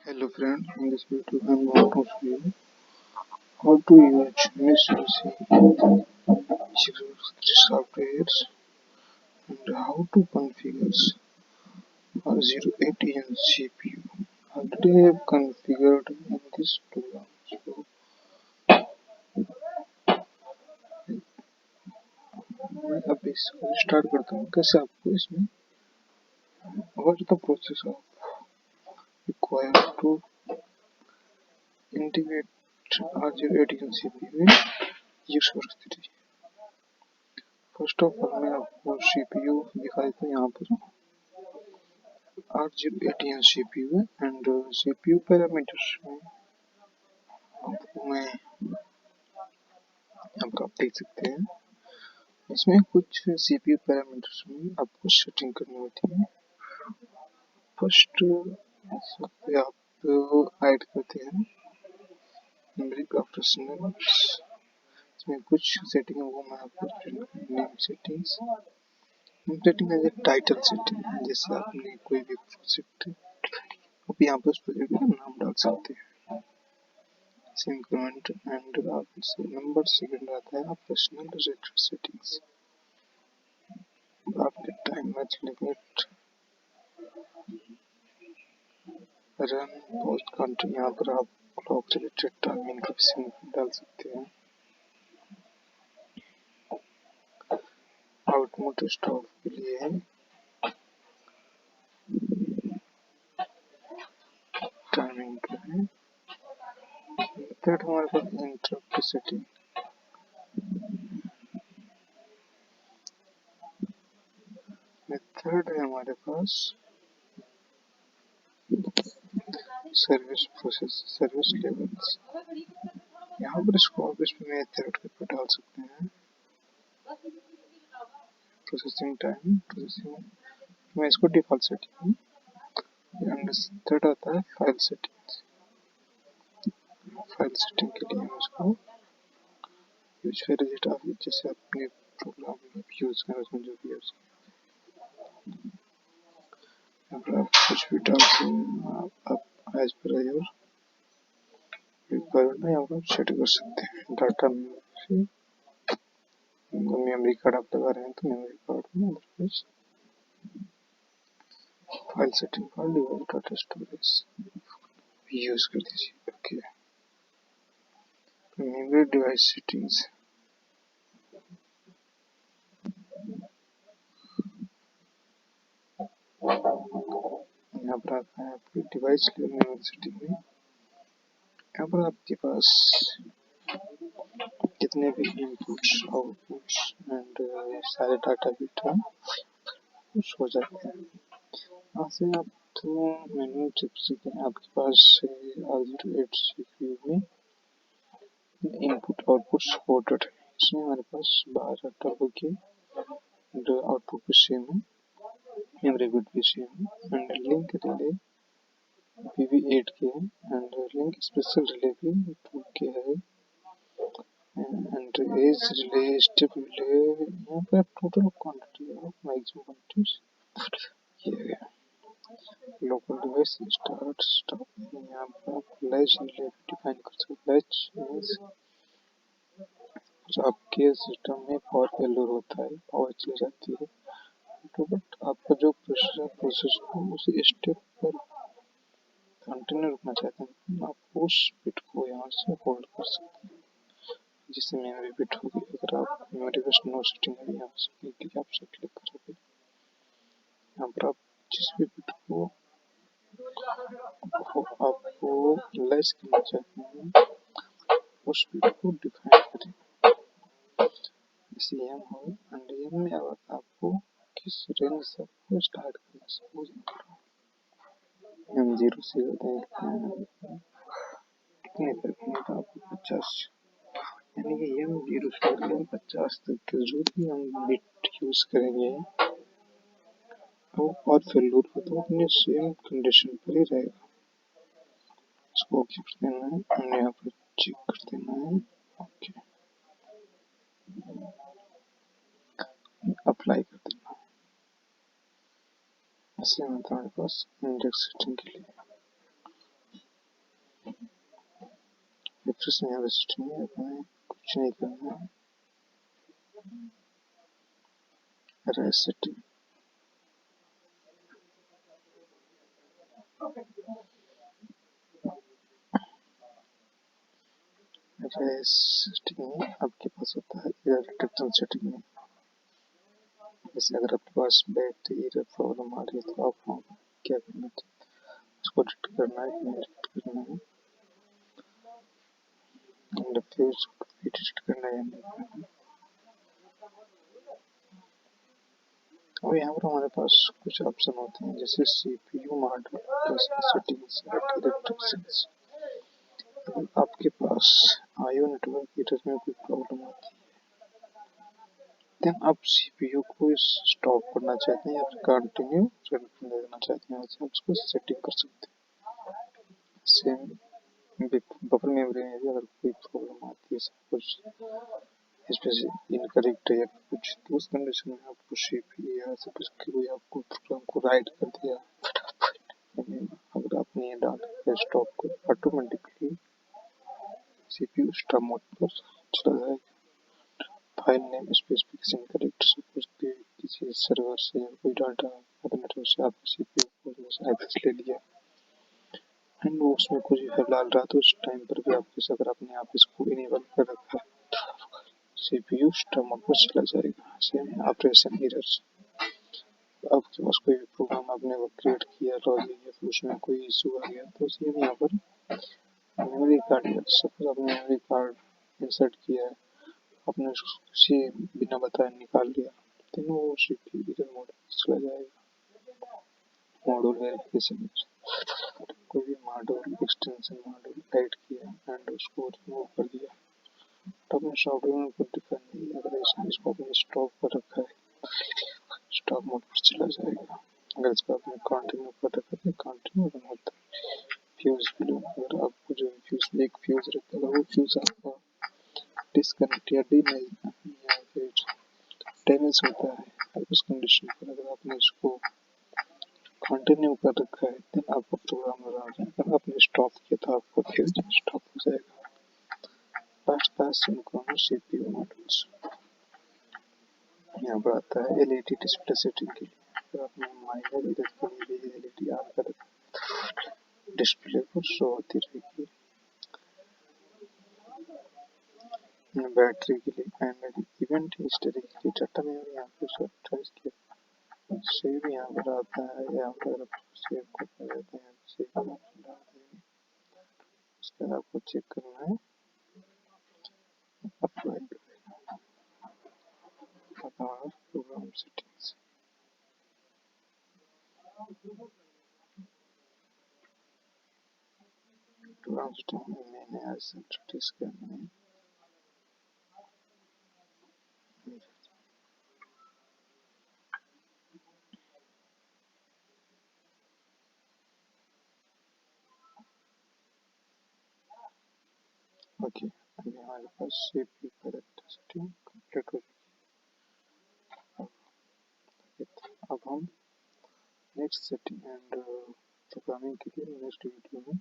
Hello friend, in this video I am going to show you how to use Mitsubishi softwares and how to configure R08EN CPU. Already I have configured in this program. So मैं अब इसको start करता हूँ कैसे आपको इसमें what is the process of required to integrate R08EN CPU in Works3. First of all मैं आपको CPU दिखा देता हूँ यहाँ पर R08EN CPU है एंड CPU पैरामीटर्स में आपको मैं यहाँ पर आप देख सकते हैं इसमें कुछ CPU पैरामीटर्स में आपको सेटिंग करनी होती है। फर्स्ट इस पे आप ऐड करते हैं मेमोरी ऑपरेशनल, इसमें कुछ सेटिंग है वो मैं आपको name setting as a title setting, जैसे आपने कोई भी प्रोजेक्ट आप यहाँ पर उस प्रोजेक्ट का नाम डाल सकते हैं। इंक्रीमेंट एंड आप इसे नंबर सेकंड आता है ऑपरेशनल रेट सेटिंग्स, आपके time match limit run post country, यहाँ पर आप क्लॉक रिलेटेड टाइमिंग का डाल सकते हैं। आउटपुट स्टॉप के लिए टाइमिंग करें। थर्ड हमारे पास इंटरप्ट की सेटिंग, थर्ड है हमारे पास सर्विस प्रोसेस सर्विस लेवल्स, यहाँ पर इसको आप इस पे थर्ड पे डाल सकते हैं। प्रोसेसिंग टाइम प्रोसेसिंग मैं इसको डिफॉल्ट सेटिंग, एंड थर्ड आता है फाइल सेटिंग्स। फाइल सेटिंग के लिए हम इसको यूज फिर आप जैसे अपने प्रोग्राम में यूज करें उसमें जो भी है उसको आप कुछ भी डाल सकते आप एज पर योर रिक्वायरमेंट यहाँ पर सेट कर सकते हैं। डाटा मेमोरी कार्ड आप लगा रहे हैं तो मेमोरी कार्ड में otherwise file setting for device data storage use कर दीजिए। ओके, मेमोरी डिवाइस सेटिंग्स यहाँ पर आता है आपकी डिवाइस लेवल मेमोरी सेटिंग में। यहाँ पर आपके पास कितने भी इनपुट्स आउटपुट्स एंड सारे डाटा बिट हो जाते हैं। यहाँ से आप तो मेन्यू चेक सकते हैं। आपके पास R08 CPU में इनपुट आउटपुट सपोर्टेड है, इसमें हमारे पास 12 टर्बो के आउटपुट भी सेम है, मेमोरी बिट भी सेम है एंड लिंक रिले PV8 के है एंड लिंक स्पेशल रिले भी 2 के है and as relay step relay. यहाँ पर total quantity of maximum quantities किया गया। लोकल डिवाइस स्टार्ट स्टॉप, यहाँ पर आप लैच रिले डिफाइन कर सकते हैं। लैच मींस जो आपके सिस्टम में पावर फेल्योर होता है, पावर चली जाती है तो बट आपका जो प्रोसेस को उसी स्टेप पर कंटिन्यू रखना चाहते हैं आप उस बिट को यहाँ से होल्ड कर सकते हैं, जिससे मेमोरी बिट होगी। अगर आप मेमोरी बिट नो सेटिंग है यहाँ से आप से क्लिक करोगे, यहाँ पर आप जिस भी बिट को आपको लेस करना चाहते हैं उस बिट को डिफाइन करें। जैसे एम हो एंड एम में आपको किस रेंज से आपको स्टार्ट करना है। हम 0 से देखते हैं कितने तक आपको 50, यानी कि हम 0 से 50 तक के जो भी हम बिट यूज करेंगे वो और फेल्योर हो तो अपने सेम कंडीशन पर ही रहेगा। इसको ओके कर देना है, हमने यहाँ पर चेक कर देना है। ओके, अप्लाई कर देना है। ऐसे हमारे पास इंडेक्स सेटिंग के लिए जिसमें यहाँ सिस्टम में हमें कुछ नहीं करना है। सेटिंग सेटिंग में आपके पास होता है इधर सेटिंग में, जैसे अगर आपके पास बैटरी प्रॉब्लम आ रही है तो आप क्या करना चाहिए, उसको डिटेक्ट करना है कि नहीं डिटेक्ट करना है, एंड फिर उसको डिटेक्ट करना है या नहीं करना है। और यहाँ पर हमारे पास कुछ ऑप्शन होते हैं जैसे CPU model plus settings at electric. अगर आपके पास IO नेटवर्क हीटर में कोई प्रॉब्लम आती है, देन आप CPU को स्टॉप करना चाहते हैं या फिर कंटिन्यू रन करने देना चाहते हैं, वैसे आप उसको सेटिंग कर सकते हैं। सेम बफर मेमोरी में भी अगर कोई प्रॉब्लम आती है, सब कुछ स्पेशली इनकरेक्ट है या कुछ, तो उस कंडीशन में आपको CPU या सब कुछ कोई आपको प्रोग्राम को राइट कर दिया, अगर आपने ये डाटा स्टॉप को ऑटोमेटिकली CPU स्टॉप मोड पर चला जाएगा। File name specification correct, suppose कि किसी सर्वर से कोई डाटा नेटवर्क से आपके CPU को एक्सेस ले लिया एंड वो उसमें कुछ भी डाल रहा, तो उस टाइम पर भी आपके अगर आपने आप इसको इनेबल कर रखा है, CPU स्टॉप मोड पर चला जाएगा। सेम ऑपरेशन एरर्स, आपके पास कोई भी प्रोग्राम आपने वो क्रिएट किया लॉगिन या फिर उसमें कोई इशू आ गया, तो सेम यहाँ पर मेमोरी कार्ड, सपोज आपने मेमोरी कार्ड इंसर्ट किया है, आपने उसे बिना बताए निकाल लिया, तो वो CPU इधर मोड पर चला जाएगा। मॉड्यूल वेरिफिकेशन, कोई भी मॉड्यूल एक्सटेंशन मॉड्यूल ऐड किया एंड उसको रिमूव कर दिया, तो अपने सॉफ्टवेयर को डिफाइन नहीं, अगर इसको आपने स्टॉप कर रखा है, स्टॉप मोड पर चला जाएगा। अगर इसको आपने कंटिन्यू कर रखा है, कंटिन्यू रन होता है। फ्यूज फ्लो, अगर आपको जो फ्यूज एक फ्यूज रहता है, वो फ्यूज आपका डिस्कनेक्ट या डी नहीं या फिर डैमेज होता है, और उस कंडीशन पर अगर आपने इसको कंटिन्यू कर रखा है, देन आपका प्रोग्राम रन हो जाएगा। अगर आपने स्टॉप किया तो आपका फ्यूज स्टॉप हो जाएगा। लास्ट था सिंक्रोनस CPU मॉडल्स, यहाँ पर आता है LED डिस्प्ले सेटिंग के लिए, अगर आपने माइनर एरर के लिए भी LED ऑन कर रखा है, डिस्प्ले पर शो होती रहेगी। बैटरी के लिए एंड इवेंट हिस्ट्री के लिए डाटा मेमोरी यहाँ पे चॉइस किया, सेव यहाँ पर आता है, यहाँ पर अगर सेव को कर देते हैं सेव का ऑप्शन डाल देंगे, उसके बाद आपको चेक करना है apply program settings. Program setting में मैंने आज इंट्रोड्यूस करना है ओके। अभी हमारे पास CPU का सेटिंग कंप्लीट हो चुकी है। अब हम नेक्स्ट सेटिंग एंड प्रोग्रामिंग के लिए नेक्स्ट वीडियो में